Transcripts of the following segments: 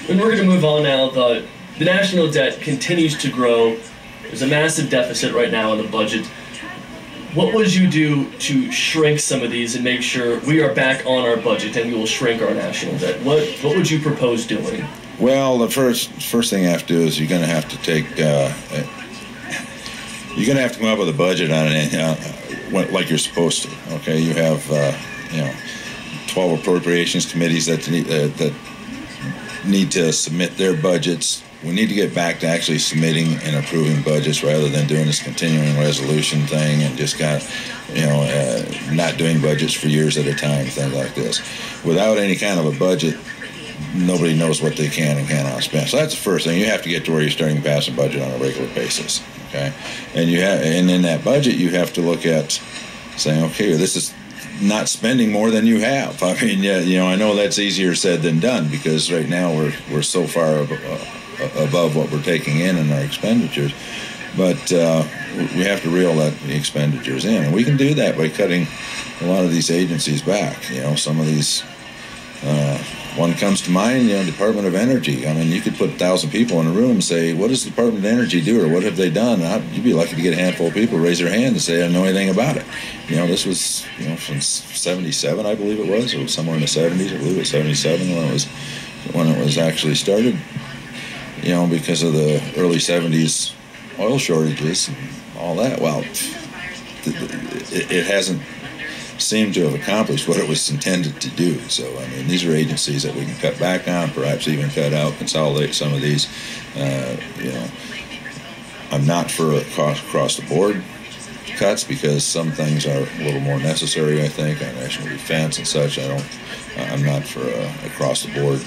And we're going to move on now. The national debt continues to grow. There's a massive deficit right now in the budget. What would you do to shrink some of these and make sure we are back on our budget and we will shrink our national debt? What would you propose doing? Well, the first thing you have to do is you're going to have to come up with a budget on it like you're supposed to. Okay, you have 12 appropriations committees that need to submit their budgets. We need to get back to actually submitting and approving budgets rather than doing this continuing resolution thing and just not doing budgets for years at a time, things like this. Without any kind of a budget, nobody knows what they can and cannot spend. So that's the first thing. You have to get to where you're starting to pass a budget on a regular basis. Okay, and in that budget you have to look at saying, okay, this is not spending more than you have. I mean, I know that's easier said than done because right now we're so far above what we're taking in our expenditures, but we have to reel the expenditures in, and we can do that by cutting a lot of these agencies back. Some of these. One comes to mind, Department of Energy. I mean, you could put 1,000 people in a room and say, what does the Department of Energy do or what have they done? You'd be lucky to get a handful of people raise their hand and say, I don't know anything about it. This was, from 77, I believe it was. It was somewhere in the 70s. I believe it was 77 when it was actually started, because of the early 70s oil shortages and all that. Well, it hasn't seemed to have accomplished what it was intended to do. So, I mean, these are agencies that we can cut back on, perhaps even cut out, consolidate some of these. I'm not for across-the-board cuts because some things are a little more necessary, I think, on national defense and such. I'm not for across-the-board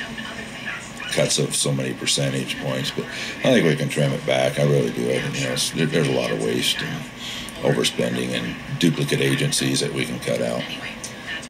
cuts of so many percentage points, but I think we can trim it back. I really do. I think, there's a lot of waste and overspending and duplicate agencies that we can cut out.